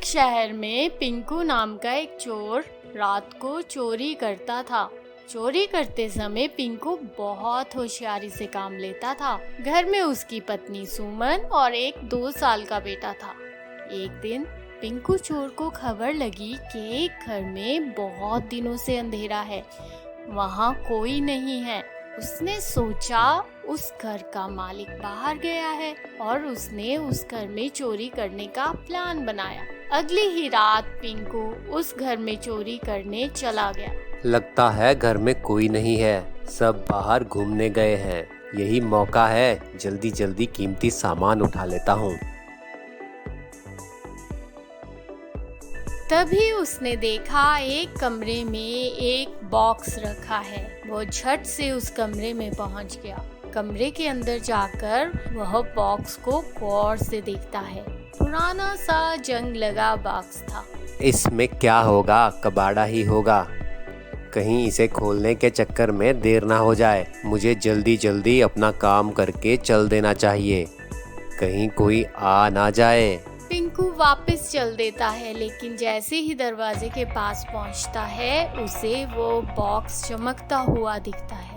एक शहर में पिंकू नाम का एक चोर रात को चोरी करता था। चोरी करते समय पिंकू बहुत होशियारी से काम लेता था। घर में उसकी पत्नी सुमन और एक 2 साल का बेटा था। एक दिन पिंकू चोर को खबर लगी कि एक घर में बहुत दिनों से अंधेरा है, वहाँ कोई नहीं है। उसने सोचा उस घर का मालिक बाहर गया है और उसने उस घर में चोरी करने का प्लान बनाया। अगली ही रात पिंकू उस घर में चोरी करने चला गया। लगता है घर में कोई नहीं है, सब बाहर घूमने गए हैं। यही मौका है, जल्दी जल्दी कीमती सामान उठा लेता हूँ। तभी उसने देखा एक कमरे में एक बॉक्स रखा है। वो झट से उस कमरे में पहुंच गया। कमरे के अंदर जाकर वह बॉक्स को गौर से देखता है। पुराना सा जंग लगा बॉक्स था। इसमें क्या होगा, कबाड़ा ही होगा। कहीं इसे खोलने के चक्कर में देर ना हो जाए। मुझे जल्दी जल्दी अपना काम करके चल देना चाहिए, कहीं कोई आ ना जाए। पिंकू वापस चल देता है, लेकिन जैसे ही दरवाजे के पास पहुंचता है उसे वो बॉक्स चमकता हुआ दिखता है।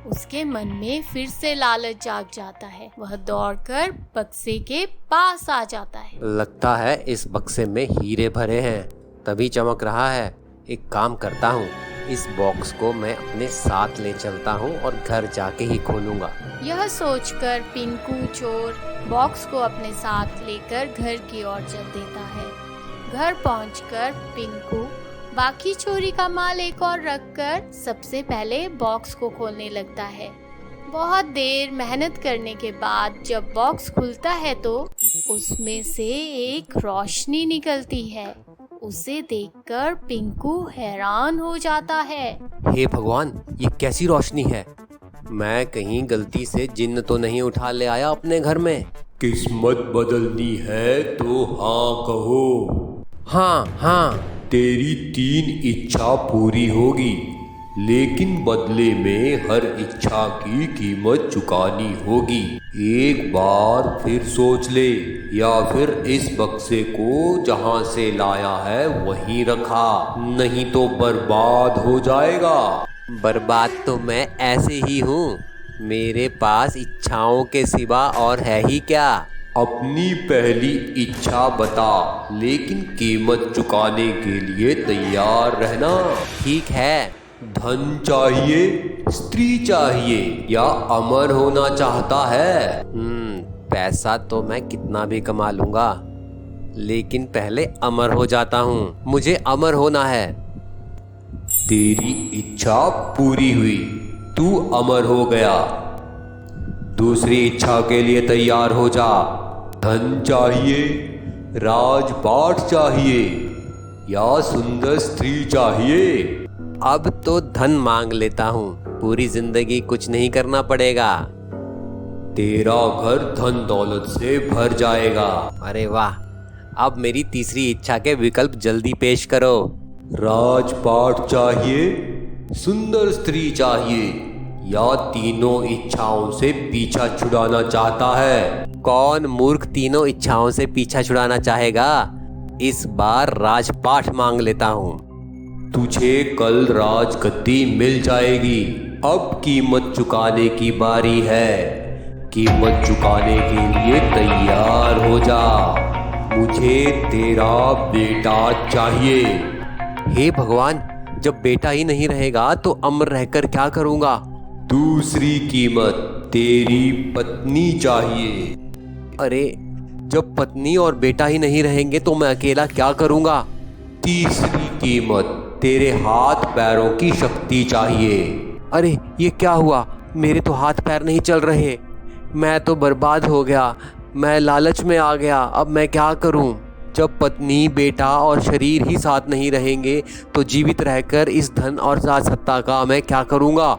उसके मन में फिर से लालच जाग जाता है। वह दौड़कर बक्से के पास आ जाता है। लगता है इस बक्से में हीरे भरे हैं, तभी चमक रहा है। एक काम करता हूँ, इस बॉक्स को मैं अपने साथ ले चलता हूँ और घर जाके ही खोलूंगा। यह सोचकर पिंकू चोर बॉक्स को अपने साथ लेकर घर की ओर चल देता है। घर पहुंचकर पिंकू बाकी चोरी का माल एक और रखकर सबसे पहले बॉक्स को खोलने लगता है। बहुत देर मेहनत करने के बाद जब बॉक्स खुलता है तो उसमें से एक रोशनी निकलती है। उसे देखकर पिंकू हैरान हो जाता है। हे भगवान, ये कैसी रोशनी है? मैं कहीं गलती से जिन्न तो नहीं उठा ले आया अपने घर में? किस्मत बदलनी है तो हाँ कहो। हाँ। तेरी 3 इच्छा पूरी होगी, लेकिन बदले में हर इच्छा की कीमत चुकानी होगी। एक बार फिर सोच ले, या फिर इस बक्से को जहाँ से लाया है वहीं रखा, नहीं तो बर्बाद हो जाएगा। बर्बाद तो मैं ऐसे ही हूँ, मेरे पास इच्छाओं के सिवा और है ही क्या? अपनी पहली इच्छा बता, लेकिन कीमत चुकाने के लिए तैयार रहना। ठीक है। धन चाहिए, स्त्री चाहिए, या अमर होना चाहता है? पैसा तो मैं कितना भी कमा लूंगा, लेकिन पहले अमर हो जाता हूँ। मुझे अमर होना है। तेरी इच्छा पूरी हुई, तू अमर हो गया। दूसरी इच्छा के लिए तैयार हो जा। धन चाहिए, राजपाट चाहिए, या सुंदर स्त्री चाहिए? अब तो धन मांग लेता हूँ, पूरी जिंदगी कुछ नहीं करना पड़ेगा। तेरा घर धन दौलत से भर जाएगा। अरे वाह, अब मेरी तीसरी इच्छा के विकल्प जल्दी पेश करो। राजपाट चाहिए, सुंदर स्त्री चाहिए, या तीनों इच्छाओं से पीछा छुड़ाना चाहता है? कौन मूर्ख तीनों इच्छाओं से पीछा छुड़ाना चाहेगा? इस बार राजपाट मांग लेता हूँ। तुझे कल राजगद्दी मिल जाएगी। अब कीमत चुकाने की बारी है। कीमत चुकाने के लिए तैयार हो जा। मुझे तेरा बेटा चाहिए। हे भगवान, जब बेटा ही नहीं रहेगा तो अमर रहकर क्या करूँगा? दूसरी कीमत, तेरी पत्नी चाहिए। अरे, जब पत्नी और बेटा ही नहीं रहेंगे तो मैं अकेला क्या करूँगा? तीसरी कीमत, तेरे हाथ पैरों की शक्ति चाहिए। अरे, ये क्या हुआ? मेरे तो हाथ पैर नहीं चल रहे। मैं तो बर्बाद हो गया। मैं लालच में आ गया। अब मैं क्या करूं? जब पत्नी, बेटा और शरीर ही साथ नहीं रहेंगे तो जीवित रहकर इस धन और राज सत्ता का मैं क्या करूंगा?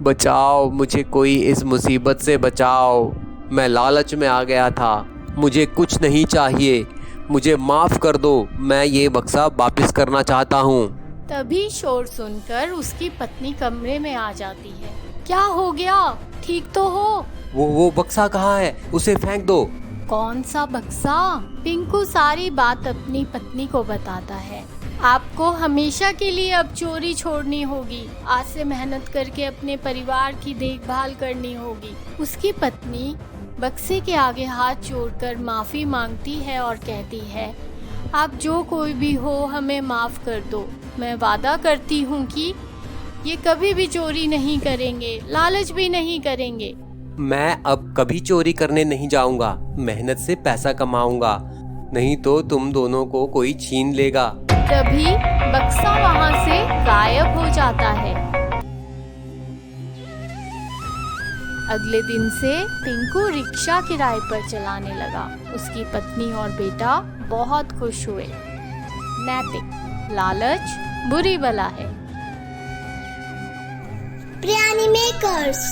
बचाओ मुझे, कोई इस मुसीबत से बचाओ। मैं लालच में आ गया था। मुझे कुछ नहीं चाहिए। मुझे माफ कर दो। मैं ये बक्सा वापस करना चाहता हूँ। तभी शोर सुनकर उसकी पत्नी कमरे में आ जाती है। क्या हो गया? ठीक तो हो? वो बक्सा कहाँ है? उसे फेंक दो। कौन सा बक्सा? पिंकू सारी बात अपनी पत्नी को बताता है। आपको हमेशा के लिए अब चोरी छोड़नी होगी। आज से मेहनत करके अपने परिवार की देखभाल करनी होगी। उसकी पत्नी बक्से के आगे हाथ जोड़कर माफ़ी मांगती है और कहती है, आप जो कोई भी हो हमें माफ़ कर दो। मैं वादा करती हूँ कि ये कभी भी चोरी नहीं करेंगे, लालच भी नहीं करेंगे। मैं अब कभी चोरी करने नहीं जाऊंगा। मेहनत से पैसा कमाऊंगा, नहीं तो तुम दोनों को कोई छीन लेगा। तभी बक्सा वहाँ से गायब हो जाता है। अगले दिन से पिंकू रिक्शा किराए पर चलाने लगा। उसकी पत्नी और बेटा बहुत खुश हुए। नैतिक, लालच बुरी बला है। प्रियानी मेकर्स।